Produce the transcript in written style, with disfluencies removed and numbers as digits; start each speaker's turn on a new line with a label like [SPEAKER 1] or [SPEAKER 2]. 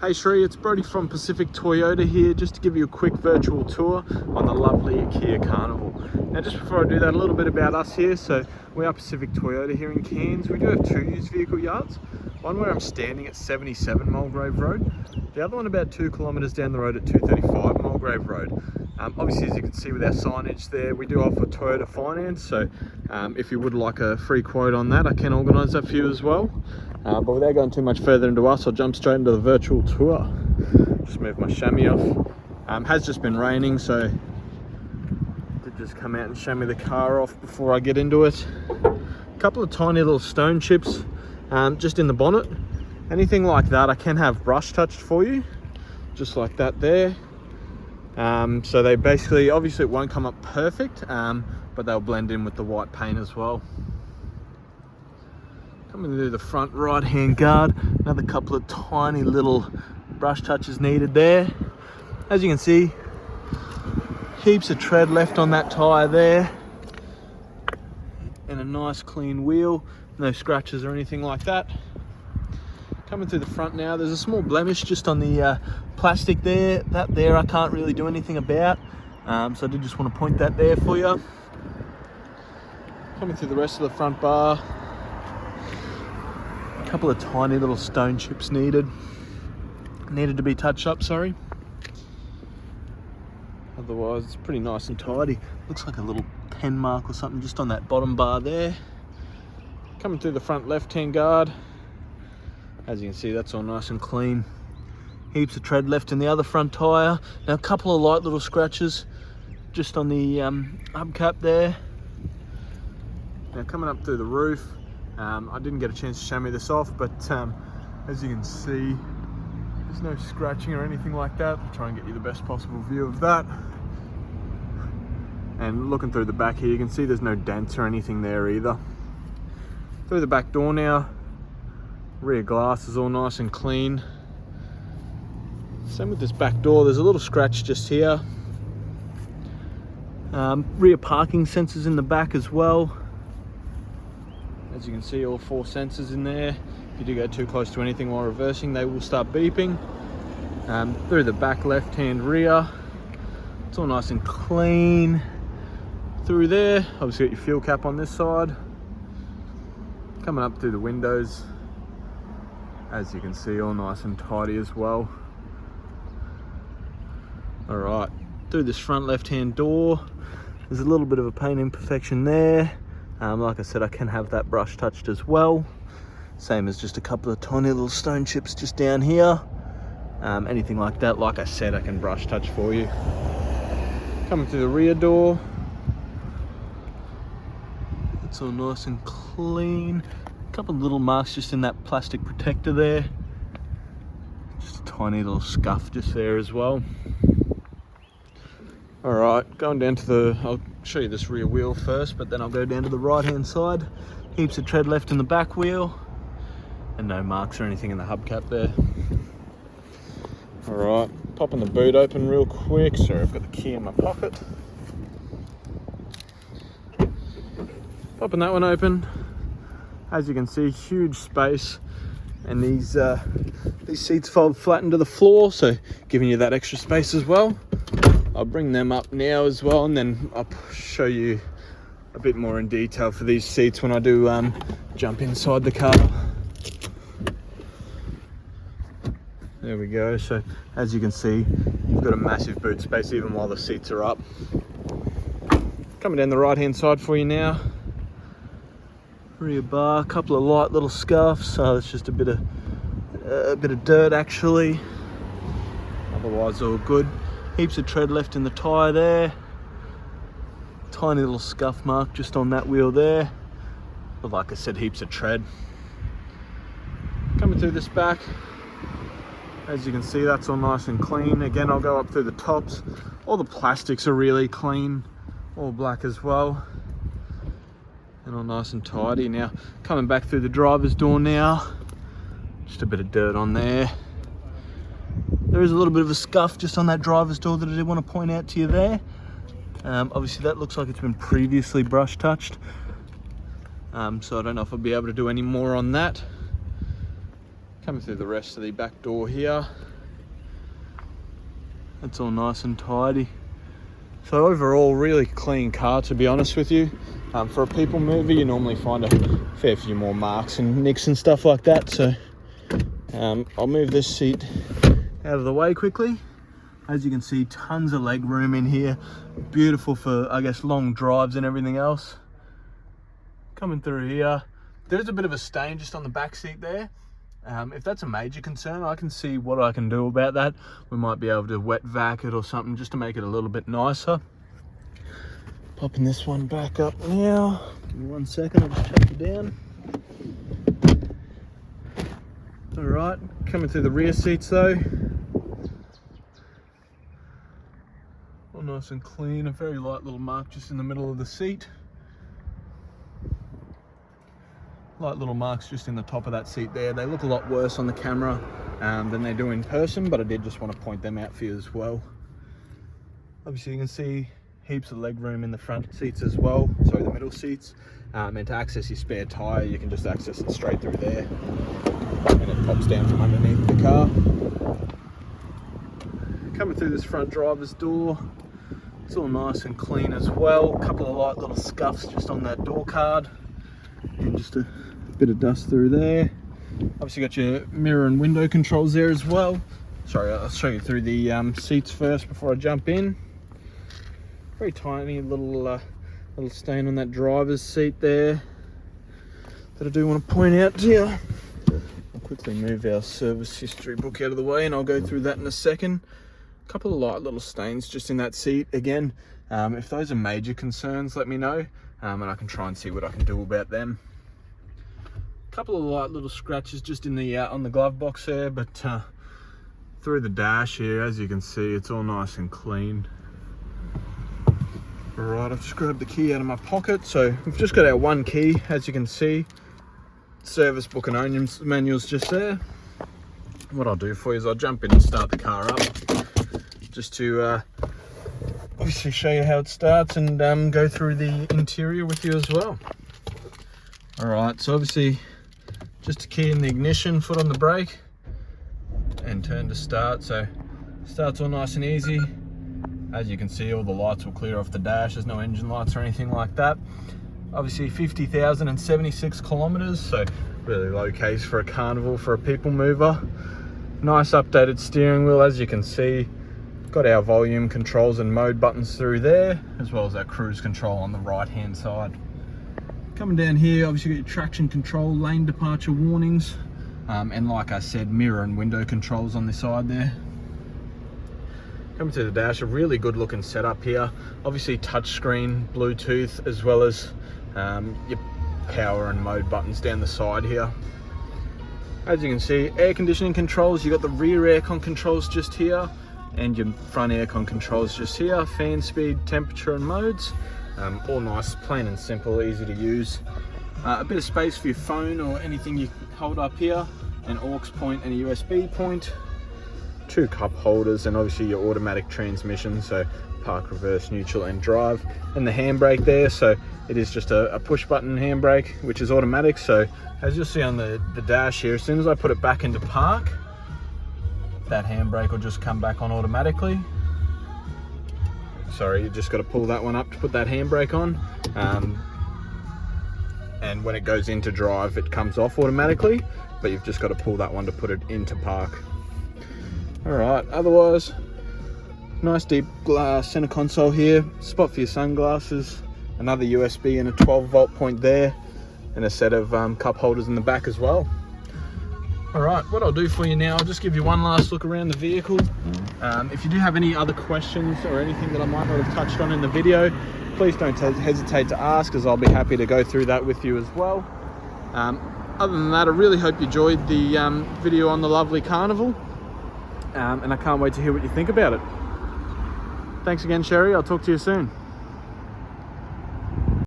[SPEAKER 1] Hey Shri, it's Brody from Pacific Toyota here, just to give you a quick virtual tour on the lovely Kia Carnival. Now just before I do that, a little bit about us here. So we are Pacific Toyota here in Cairns. We do have two used vehicle yards. One where I'm standing at 77 Mulgrave Road. The other one about 2 kilometres down the road at 235 Mulgrave Road. Obviously, as you can see with our signage there, we do offer Toyota finance. So if you would like a free quote on that, I can organise that for you as well. But without going too much further into us, I'll jump straight into the virtual tour. Just move my chamois off. Has just been raining, so I did just come out and chamois the car off before I get into it. A couple of tiny little stone chips just in the bonnet. Anything like that I can have brush touched for you, just like that there. So they basically, obviously it won't come up perfect, but they'll blend in with the white paint as well. Coming through the front right hand guard, another couple of tiny little brush touches needed there. As you can see, heaps of tread left on that tyre there, and a nice clean wheel, no scratches or anything like that. Coming through the front now, there's a small blemish just on the plastic there. That there I can't really do anything about, so I did just want to point that there for you. Coming through the rest of the front bar, a couple of tiny little stone chips needed to be touched up, sorry. Otherwise it's pretty nice and tidy. Looks like a little pen mark or something just on that bottom bar there. Coming through the front left hand guard, as you can see, that's all nice and clean. Heaps of tread left in the other front tyre. Now a couple of light little scratches just on the hubcap there. Now coming up through the roof, I didn't get a chance to chamois this off, but as you can see, there's no scratching or anything like that. I'll try and get you the best possible view of that. And looking through the back here, you can see there's no dents or anything there either. Through the back door now, rear glass is all nice and clean. Same with this back door, there's a little scratch just here. Rear parking sensors in the back as well. As you can see, all 4 sensors in there. If you do go too close to anything while reversing, they will start beeping. Through the back left hand rear, it's all nice and clean. Through there, obviously got your fuel cap on this side. Coming up through the windows, as you can see, all nice and tidy as well. All right, through this front left hand door, there's a little bit of a paint imperfection there. Like I said, I can have that brush touched as well. Same as just a couple of tiny little stone chips just down here. Anything like that, like I said, I can brush touch for you. Coming through the rear door, it's all nice and clean. A couple of little marks just in that plastic protector there. Just a tiny little scuff just there as well. All right, going down to the, I'll show you this rear wheel first, but then I'll go down to the right hand side. Heaps of tread left in the back wheel, and no marks or anything in the hubcap there. All right, popping the boot open real quick. Sorry, I've got the key in my pocket. Popping that one open. As you can see, huge space, and these seats fold flat into the floor, so giving you that extra space as well. I'll bring them up now as well, and then I'll show you a bit more in detail for these seats when I do jump inside the car. There we go. So as you can see, you've got a massive boot space even while the seats are up. Coming down the right hand side for you now. Rear bar, a couple of light little scuffs. So it's just a bit of dirt actually. Otherwise all good. Heaps of tread left in the tyre there. Tiny little scuff mark just on that wheel there. But like I said, heaps of tread. Coming through this back, as you can see, that's all nice and clean. Again, I'll go up through the tops. All the plastics are really clean, all black as well. And all nice and tidy. Now, coming back through the driver's door now, just a bit of dirt on there. There is a little bit of a scuff just on that driver's door that I did want to point out to you there. Obviously that looks like it's been previously brush touched. So I don't know if I'll be able to do any more on that. Coming through the rest of the back door here. It's all nice and tidy. So overall, really clean car, to be honest with you. For a people mover, you normally find a fair few more marks and nicks and stuff like that. So I'll move this seat out of the way quickly. As you can see, tons of leg room in here. Beautiful for, I guess, long drives and everything else. Coming through here, there's a bit of a stain just on the back seat there. If that's a major concern, I can see what I can do about that. We might be able to wet vac it or something just to make it a little bit nicer. Popping this one back up now. Give me 1 second, I'll just chuck you down. All right, coming through the rear seats though. All nice and clean, a very light little mark just in the middle of the seat. Light little marks just in the top of that seat there. They look a lot worse on the camera than they do in person, but I did just want to point them out for you as well. Obviously you can see heaps of leg room in the front seats as well, sorry, the middle seats. And to access your spare tyre, you can just access it straight through there. And it pops down from underneath the car. Coming through this front driver's door, it's all nice and clean as well. A couple of light little scuffs just on that door card. And just a bit of dust through there. Obviously got your mirror and window controls there as well. Sorry, I'll show you through the seats first before I jump in. Very tiny little stain on that driver's seat there that I do want to point out to you. I'll quickly move our service history book out of the way and I'll go through that in a second. A couple of light little stains just in that seat. Again, if those are major concerns, let me know. And I can try and see what I can do about them. A couple of light little scratches just in the on the glove box there, but through the dash here, as you can see, it's all nice and clean. All right, I've just grabbed the key out of my pocket. So we've just got our one key, as you can see. Service book and owner's manual's just there. What I'll do for you is I'll jump in and start the car up, just to obviously show you how it starts and go through the interior with you as well. All right, so obviously just to key in the ignition, foot on the brake and turn to start. So starts all nice and easy. As you can see, all the lights will clear off the dash. There's no engine lights or anything like that. Obviously 50,076 kilometers, so really low case for a Carnival, for a people mover. Nice updated steering wheel, as you can see. Got our volume controls and mode buttons through there, as well as our cruise control on the right hand side. Coming down here, obviously you got your traction control, lane departure warnings, and like I said, mirror and window controls on the side there. Coming to the dash, a really good looking setup here. Obviously touchscreen, Bluetooth, as well as your power and mode buttons down the side here. As you can see, air conditioning controls, you got the rear aircon controls just here, and your front aircon controls just here. Fan speed, temperature and modes. All nice, plain and simple, easy to use. A bit of space for your phone or anything you hold up here. An aux point and a USB point. 2 cup holders, and obviously your automatic transmission, so park, reverse, neutral and drive. And the handbrake there, so it is just a push button handbrake, which is automatic. So as you'll see on the dash here, as soon as I put it back into park, that handbrake will just come back on automatically. Sorry, you just got to pull that one up to put that handbrake on. And when it goes into drive, it comes off automatically, but you've just got to pull that one to put it into park. All right, otherwise, nice deep center console here, spot for your sunglasses, another USB and a 12-volt point there, and a set of cup holders in the back as well. All right, what I'll do for you now, I'll just give you one last look around the vehicle. If you do have any other questions or anything that I might not have touched on in the video, please don't hesitate to ask, as I'll be happy to go through that with you as well. Other than that, I really hope you enjoyed the video on the lovely Carnival. And I can't wait to hear what you think about it. Thanks again, Sherry. I'll talk to you soon.